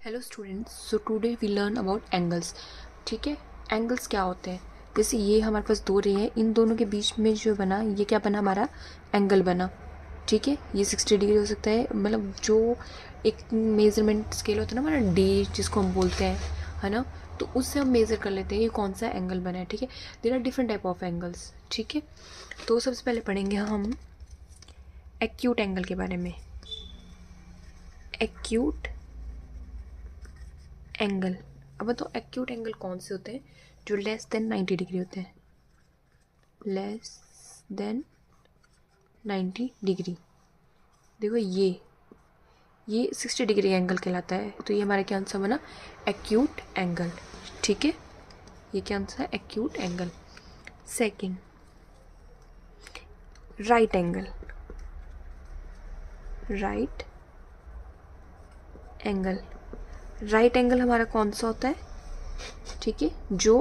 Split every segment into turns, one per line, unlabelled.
Hello students, so today we learn about angles. ठीक है, angles क्या होते हैं? जैसे ये हमारे पास दो रे हैं, इन दोनों के बीच में जो बना ये क्या बना, हमारा एंगल बना। ठीक है, ये 60 डिग्री हो सकता है, मतलब जो एक मेजरमेंट स्केल होता है ना हमारा डी, जिसको हम बोलते हैं, है ना, तो उससे हम मेज़र कर लेते हैं ये कौन सा एंगल बना है। ठीक है, there are different type of angles. ठीक है, तो सबसे पहले पढ़ेंगे हम एक्यूट एंगल के बारे में। एक्यूट एंगल, अब तो एक्यूट एंगल कौन से होते हैं? जो लेस देन 90 डिग्री होते हैं, लेस देन 90 डिग्री। देखो ये 60 डिग्री एंगल कहलाता है, तो ये हमारा क्या आंसर बना? Acute angle. ठीक है, ये क्या आंसर है? Acute angle. Second, right angle. Right angle, right angle हमारा कौन सा होता है? ठीक है, जो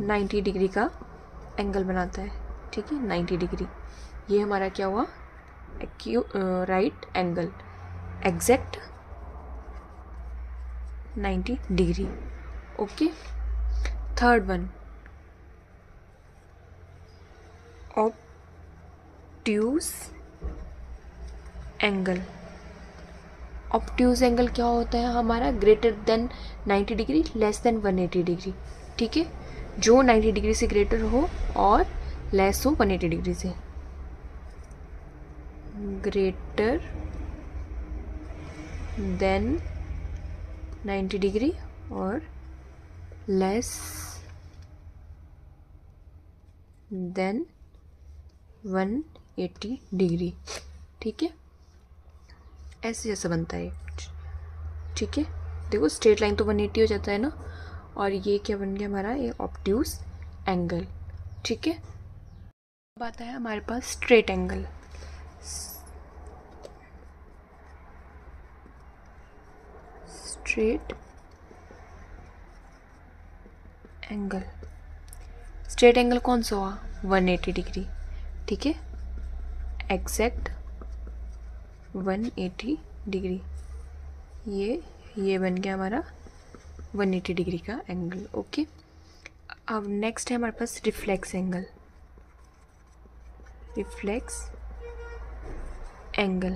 90 डिग्री का एंगल बनाता है। ठीक है, 90 डिग्री, ये हमारा क्या हुआ? Right angle, exact 90 degree. Okay, third one, obtuse angle. Obtuse angle क्या होता है हमारा? Greater than 90 degree, less than 180 degree. ठीक है, जो 90 डिग्री से ग्रेटर हो और लेस हो 180 डिग्री से। ग्रेटर देन 90 डिग्री और लेस देन 180 डिग्री। ठीक है, ऐसे जैसा बनता है। ठीक है, देखो स्ट्रेट लाइन तो 180 हो जाता है ना, और ये क्या बन गया हमारा? ये ऑब्ट्यूज एंगल। ठीक है, अब आता है हमारे पास straight angle. Straight angle, straight angle कौन सा हुआ? 180 डिग्री। ठीक है, एग्जैक्ट 180 डिग्री, ये बन गया हमारा 180 डिग्री का एंगल। ओके, अब नेक्स्ट है हमारे पास रिफ्लेक्स एंगल। रिफ्लेक्स एंगल,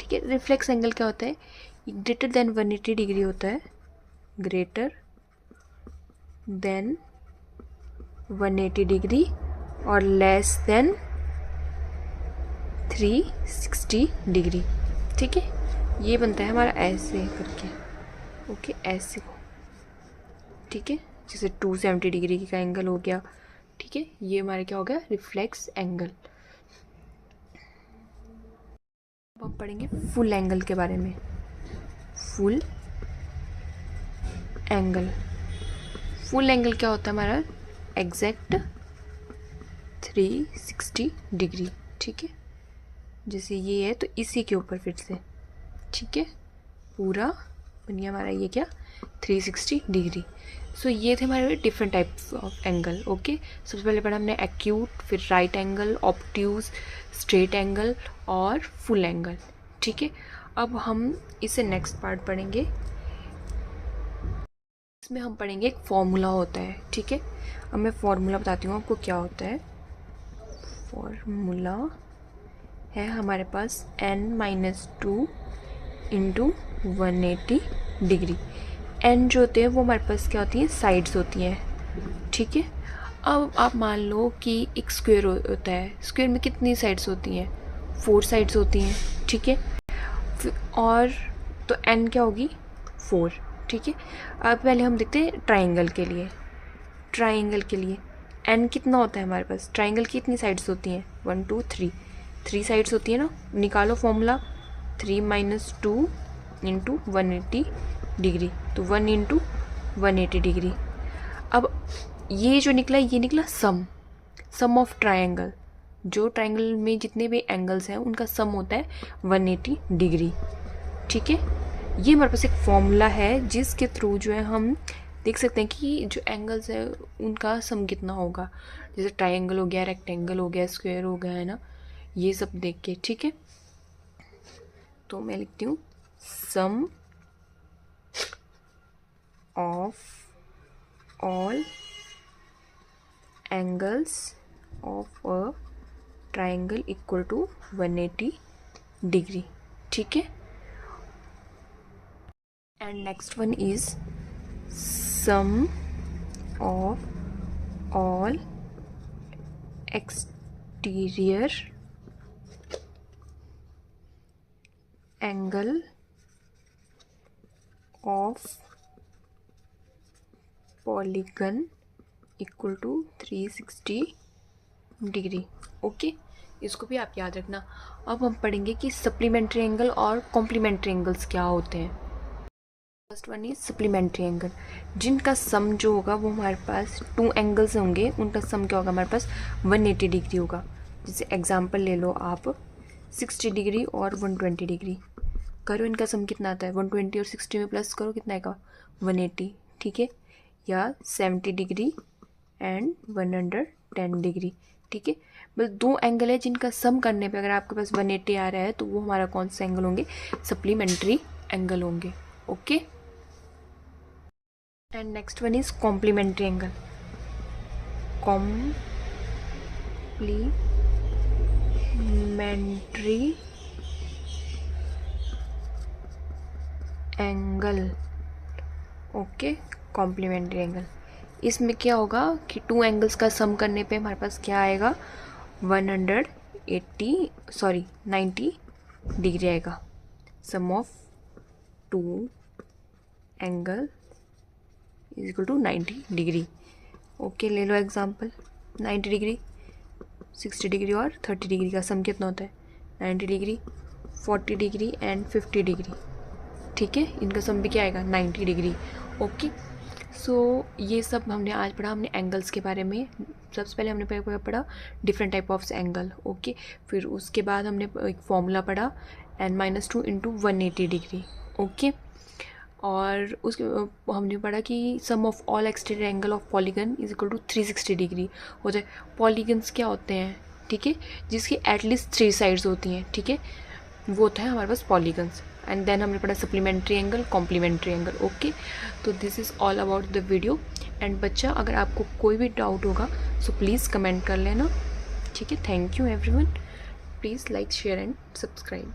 ठीक है, रिफ्लेक्स एंगल क्या होता है? ग्रेटर देन 180 डिग्री होता है, ग्रेटर देन 180 डिग्री और लेस देन 360 डिग्री। ठीक है, ये बनता है हमारा ऐसे करके। ओके, ऐसे को। ठीक है, जैसे 270 डिग्री का एंगल हो गया। ठीक है, ये हमारा क्या हो गया? Reflex angle. अब हम पढ़ेंगे फुल एंगल के बारे में। फुल एंगल, फुल एंगल क्या होता है हमारा? Exact 360 degree. ठीक है, जैसे ये है तो इसी के ऊपर फिर से। ठीक है, पूरा बन गया हमारा ये क्या? 360 डिग्री। सो ये थे हमारे different types of angle. Okay, सबसे पहले पढ़ा हमने एक्यूट, फिर right angle, obtuse, straight angle और फुल एंगल। ठीक है, अब हम इसे नेक्स्ट पार्ट पढ़ेंगे। इसमें हम पढ़ेंगे एक फॉर्मूला होता है। ठीक है, अब मैं फॉर्मूला बताती हूँ आपको क्या होता है। फॉर्मूला है हमारे पास n-2 इंटू 180 डिग्री। n जो होते हैं वो हमारे पास क्या होती हैं? साइड्स होती हैं। ठीक है, अब आप मान लो कि एक स्क्वायर होता है, स्क्वायर में कितनी साइड्स होती हैं? 4 साइड्स होती हैं। ठीक है, और तो n क्या होगी? 4। ठीक है, अब पहले हम देखते हैं ट्राइंगल के लिए। ट्राइंगल के लिए n कितना होता है हमारे पास? ट्राइंगल की कितनी साइड्स होती हैं? 1 2 3, 3 साइड्स होती है ना। निकालो फॉर्मूला, 3 - 2 इंटू 180 डिग्री, तो 1 इंटू 180 डिग्री। अब ये जो निकला, ये निकला सम ऑफ ट्राइंगल। जो ट्राइंगल में जितने भी एंगल्स हैं उनका सम होता है 180 डिग्री। ठीक है, ये हमारे पास एक फॉर्मूला है जिसके थ्रू जो है हम देख सकते हैं कि जो एंगल्स है उनका सम कितना होगा। जैसे ट्राइंगल हो गया, रेक्टेंगल हो गया, स्क्वायर हो गया, है ना, ये सब देख के। ठीक है, तो मैं लिखती हूँ sum angles of a triangle equal to 180 degree, ठीक है। And next one is sum of all exterior angle of polygon equal to 360 degree. Okay, इसको भी आप याद रखना। अब हम पढ़ेंगे कि सप्लीमेंट्री एंगल और कॉम्प्लीमेंट्री एंगल्स क्या होते हैं। First one is supplementary angle, जिनका सम जो होगा वो हमारे पास 2 एंगल्स होंगे, उनका सम क्या होगा हमारे पास 180 डिग्री होगा। जैसे एग्जांपल ले लो आप 60 डिग्री और 120 डिग्री, करो इनका सम कितना आता है 120 और 60 में प्लस करो कितना आएगा 180, ठीक है। या 70 डिग्री एंड 110 डिग्री, ठीक है। बस 2 एंगल है जिनका सम करने पे अगर आपके पास 180 आ रहा है तो वो हमारा कौन सा एंगल होंगे, सप्लीमेंट्री एंगल होंगे। Okay, and next one is complementary angle. Complementary angle, okay, complementary angle, इसमें क्या होगा कि 2 एंगल्स का सम करने पे हमारे पास क्या आएगा 90 डिग्री आएगा। Sum of 2 angle is equal to 90 degree. Okay, ले लो एग्जांपल 90 डिग्री, 60 डिग्री और 30 डिग्री का सम कितना होता है 90 डिग्री, 40 डिग्री एंड 50 डिग्री, ठीक है। इनका सम भी क्या आएगा 90 डिग्री। ओके, सो ये सब हमने आज पढ़ा, हमने एंगल्स के बारे में। सबसे पहले हमने पढ़ा different type of angle, okay. फिर उसके बाद हमने एक फॉर्मूला पढ़ा n-2 इंटू 180 डिग्री, ओके। और उसके हमने पढ़ा कि sum of all exterior angle of polygon is equal to 360 degree हो जाए। पॉलीगन्स क्या होते हैं, ठीक है, जिसकी एटलीस्ट 3 साइड्स होती हैं, ठीक है, वो होता है हमारे पास पॉलीगन्स। एंड देन हमने पढ़ा supplementary angle, complementary angle, okay. तो this is all about the video. And बच्चा, अगर आपको कोई भी डाउट होगा सो प्लीज़ कमेंट कर लेना, ठीक है। Thank you everyone, please like share and subscribe.